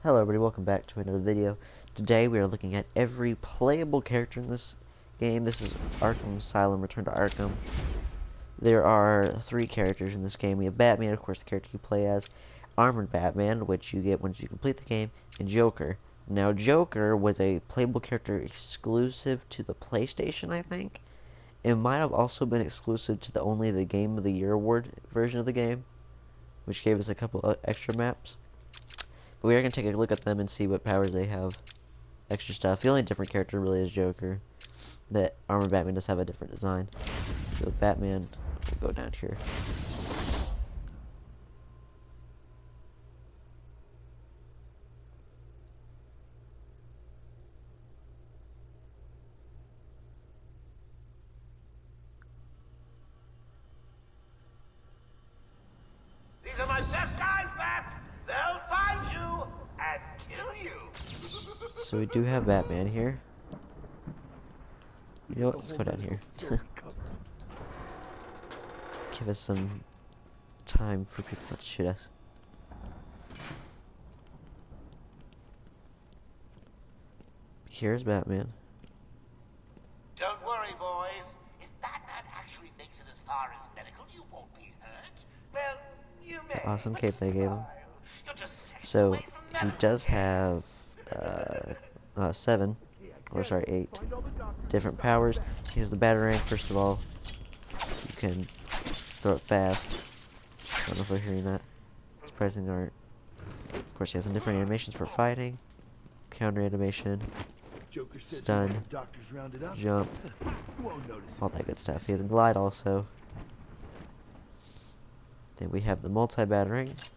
Hello everybody, welcome back to another video. Today we are looking at every playable character in this game. This is Arkham Asylum, Return to Arkham. There are 3 characters in this game. We have Batman, of course, the character you play as, Armored Batman, which you get once you complete the game, and Joker. Now Joker was a playable character exclusive to the PlayStation, I think. It might have also been exclusive to only the Game of the Year award version of the game, which gave us a couple of extra maps. But we are going to take a look at them and see what powers they have. Extra stuff. The only different character really is Joker. But Armored Batman does have a different design. So with Batman, we'll go down here. These are my chef guys, Bats! They'll find you and kill you! So we do have Batman here. You know what? Let's go down here. Give us some time for people not to shoot us. Here's Batman. Don't worry, boys. If Batman actually makes it as far as medical, you won't be hurt. Well, you may. Awesome but cape they gave him. You're just seconds So away from he does have 7, or sorry, 8 different powers. Here's the Batarang. First of all, you can throw it fast. I don't know if we're hearing that. Surprisingly aren't. Of course, he has some different animations for fighting, counter animation, stun, jump, all that good stuff. He has a glide also. Then we have the multi-Batarang.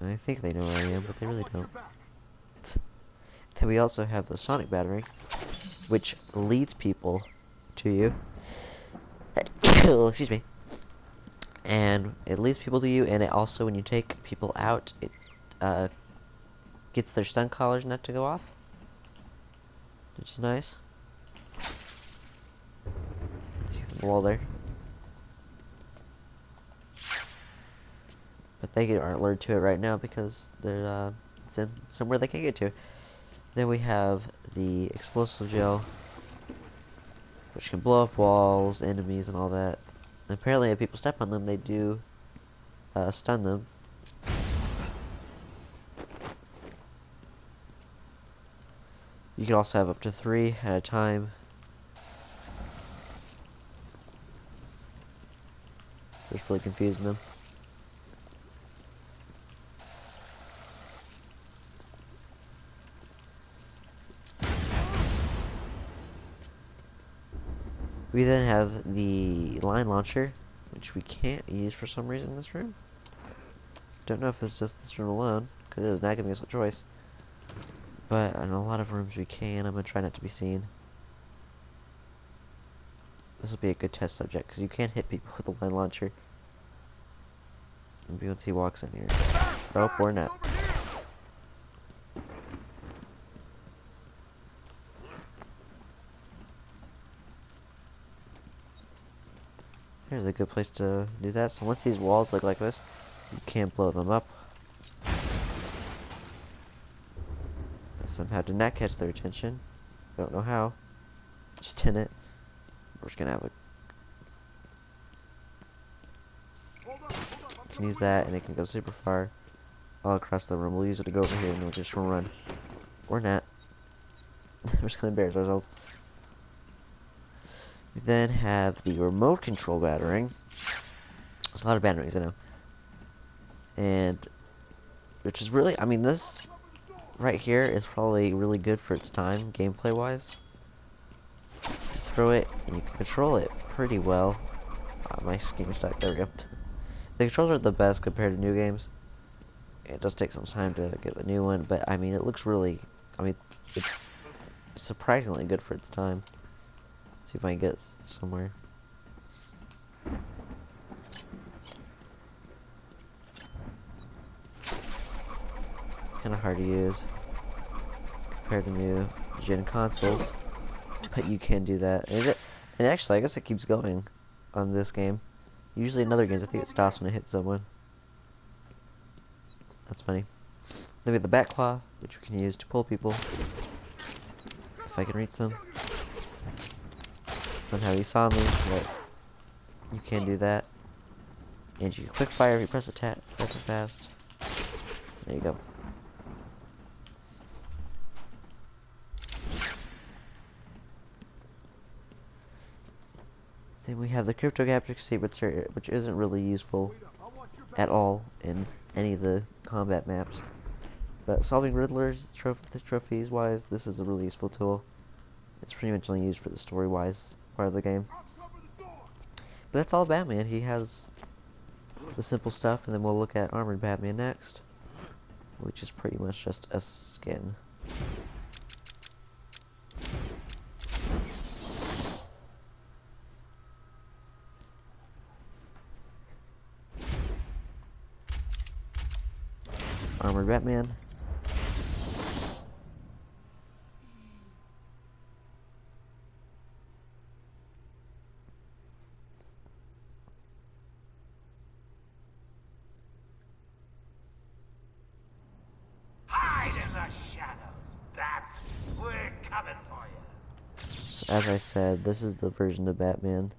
And I think they know where I am, but they really don't. Then we also have the Sonic Batarang, which leads people to you. Excuse me. And it leads people to you, and it also, when you take people out, it gets their stun collars not to go off, which is nice. See the wall there. But they aren't lured to it right now because they're it's in somewhere they can't get to. Then we have the explosive gel, which can blow up walls, enemies, and all that. And apparently, if people step on them, they do stun them. You can also have up to 3 at a time. Just really confusing them. We then have the line launcher, which we can't use for some reason in this room. Don't know if it's just this room alone, because it is not giving us a choice. But in a lot of rooms we can. I'm going to try not to be seen. This will be a good test subject, because you can hit people with the line launcher. Maybe once he walks in here. Oh, or not. Here's a good place to do that. So once these walls look like this, you can't blow them up. That somehow did not catch their attention. Don't know how. Just in it. We're just gonna have a... You can use that and it can go super far all across the room. We'll use it to go over here and we'll just run. Or not. We're just gonna embarrass ourselves. We then have the remote control Batarang. There's a lot of Batarangs, I know. And, which is really, I mean, this right here is probably really good for its time, gameplay wise. You throw it, and you can control it pretty well. My screen is stuck, there we go. The controls are the best compared to new games. It does take some time to get the new one, but I mean, it looks really, I mean, it's surprisingly good for its time. See if I can get somewhere. It's kind of hard to use compared to new gen consoles, but you can do that. And actually, I guess it keeps going on this game. Usually in other games, I think it stops when it hits someone. That's funny. Then we have the bat claw, which we can use to pull people. If I can reach them. Somehow he saw me, but you can do that. And you can quick fire if you press it fast. There you go. Then we have the cryptographic sequencer, which isn't really useful at all in any of the combat maps. But solving riddlers, trophies wise, this is a really useful tool. It's pretty much only used for the story wise part of the game. But that's all Batman. He has the simple stuff, and then we'll look at Armored Batman next, which is pretty much just a skin. Armored Batman. Hide in the shadows, bats. We're coming for you. So as I said, this is the version of Batman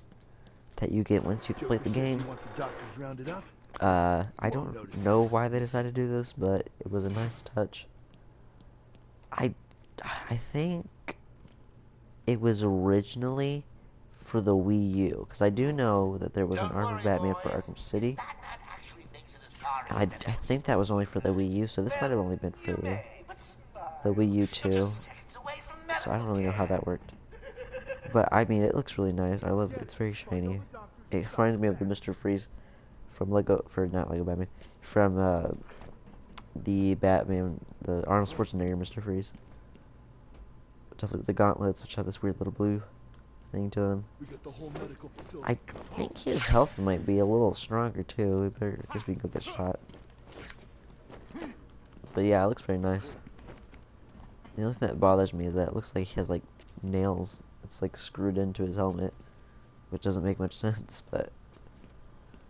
that you get once you complete the game. Once the doctors rounded up. I don't know why they decided to do this, but it was a nice touch. I think it was originally for the Wii U, because I do know that there was an Armored Batman for Arkham City. I think that was only for the Wii U, so this might have only been for the Wii U too. So I don't really know how that worked. But I mean, it looks really nice. I love it. It's very shiny. It reminds me of the Mr. Freeze from not Lego Batman, from the Batman, the Arnold Schwarzenegger Mr. Freeze. The gauntlets, which have this weird little blue thing to them. I think his health might be a little stronger too. We better just we can go get shot. But yeah, it looks very nice. The only thing that bothers me is that it looks like he has like nails. It's like screwed into his helmet, which doesn't make much sense. But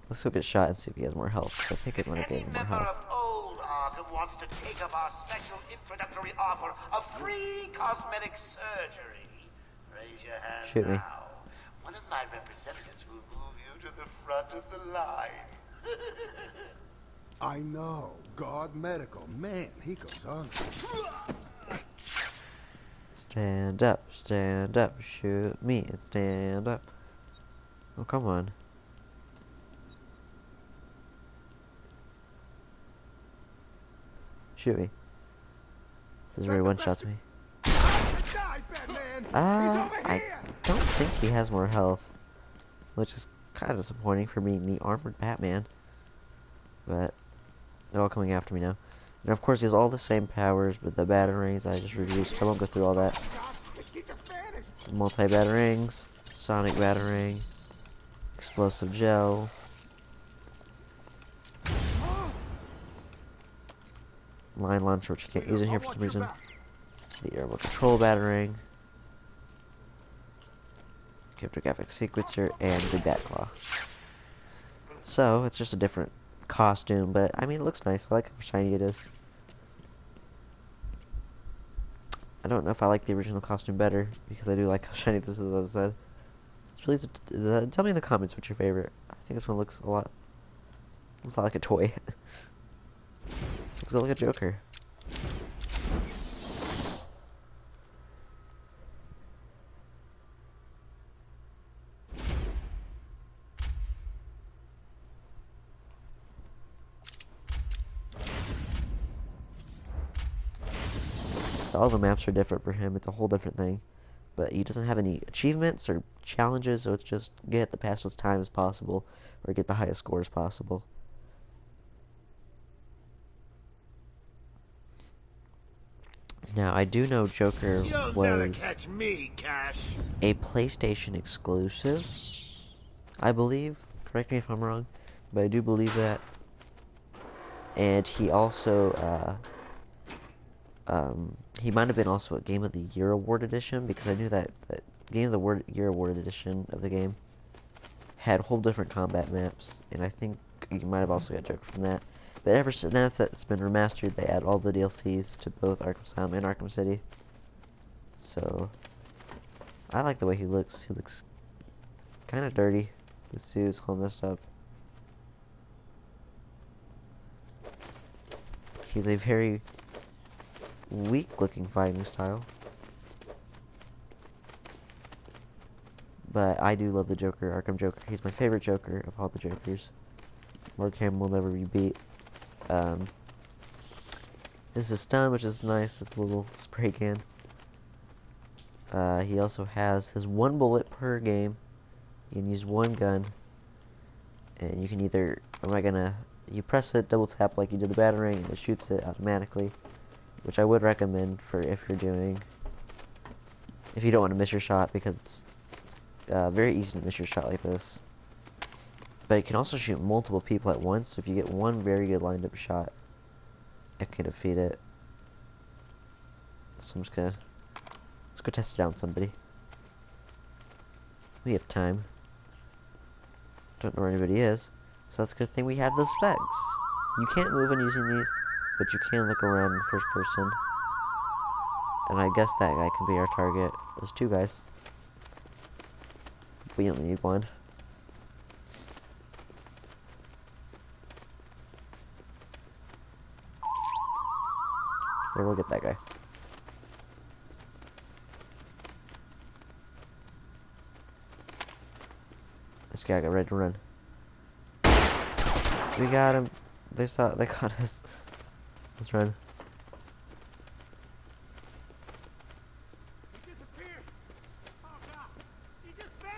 let's go get shot and see if he has more health. I think I want to give him more health. Old Arkham wants to take up our special introductory offer of free cosmetic surgery. Raise your hand Shoot me. now. One of my representatives will move you to the front of the line. I know. God Medical. Man, he goes on. Stand up, shoot me and stand up. Oh, come on. Shoot me. This is where he one-shots me. I don't think he has more health, which is kind of disappointing for being the Armored Batman. But they're all coming after me now. And of course he has all the same powers, but the batarangs I just reduced. I won't go through all that. Multi-batarangs, sonic batarang, explosive gel, line launcher, which I can't use in here for some reason. The airborne control batarang, cryptographic sequencer, and the bat claw. So it's just a different costume, but I mean it looks nice. I like how shiny it is. I don't know if I like the original costume better, because I do like how shiny this is, as I said. It's really tell me in the comments what's your favorite. I think this one looks a lot like a toy. So let's go look at Joker. All the maps are different for him. It's a whole different thing. But he doesn't have any achievements or challenges, so it's just get the fastest time as possible or get the highest score as possible. Now, I do know Joker was a PlayStation exclusive, I believe. Correct me if I'm wrong, but I do believe that. And he also, he might have been also a Game of the Year Award edition, because I knew that Game of the Year Award edition of the game had whole different combat maps, and I think you might have also got Joker from that. But ever since it's been remastered, they add all the DLCs to both Arkham Asylum and Arkham City. So, I like the way he looks. He looks kind of dirty. His suit's all messed up. He's a very weak-looking fighting style. But I do love the Joker, Arkham Joker. He's my favorite Joker of all the Jokers. Arkham will never be beat. This is stun, which is nice. It's a little spray can. He also has his 1 bullet per game. You can use 1 gun. And you can either, you press it, double tap like you did the Batarang, and it shoots it automatically. Which I would recommend for if you don't want to miss your shot, because it's very easy to miss your shot like this. But it can also shoot multiple people at once, so if you get one very good lined up shot, it can defeat it. So let's go test it out on somebody. We have time. Don't know where anybody is, so that's a good thing we have those specs. You can't move when using these, but you can look around in first person. And I guess that guy can be our target. There's 2 guys. We only need 1. Here, we'll get that guy. This guy got ready to run. We got him. They caught us. Let's run.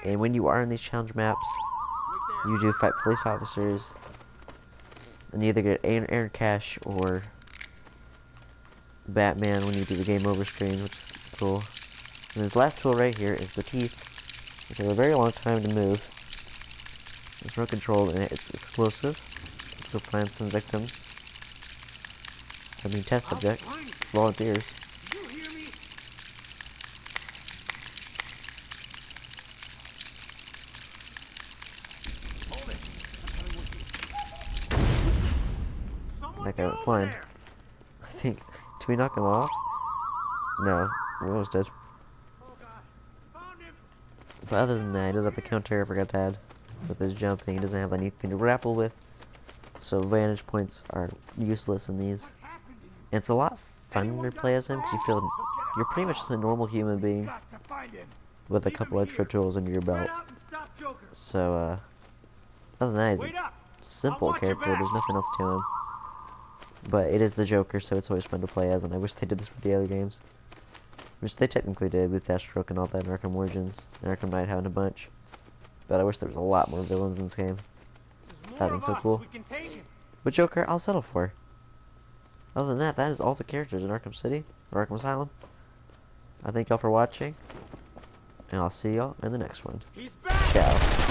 And when you are in these challenge maps, you do fight police officers, and you either get Aaron Cash or Batman when you do the game over screen, which is cool. And this last tool right here is the teeth. They take a very long time to move. It's remote controlled and it's explosive. Let's go find some victims. Test subjects. Volunteers. That guy went flying. I think. Did we knock him off? No. We almost did. But other than that, he doesn't have the counter I forgot to add. With his jumping, he doesn't have anything to grapple with. So vantage points are useless in these. And it's a lot funner to play as him because you feel you're pretty much just a normal human being with a couple extra tools under your belt. So, other than that, he's a simple character. There's nothing else to him. But it is the Joker, so it's always fun to play as, and I wish they did this for the other games. Which they technically did with Deathstroke and all that in Arkham Origins, and Arkham Knight having a bunch. But I wish there was a lot more villains in this game. That'd been so cool. But Joker, I'll settle for. Other than that, that is all the characters in Arkham City, or Arkham Asylum. I thank y'all for watching, and I'll see y'all in the next one. Ciao.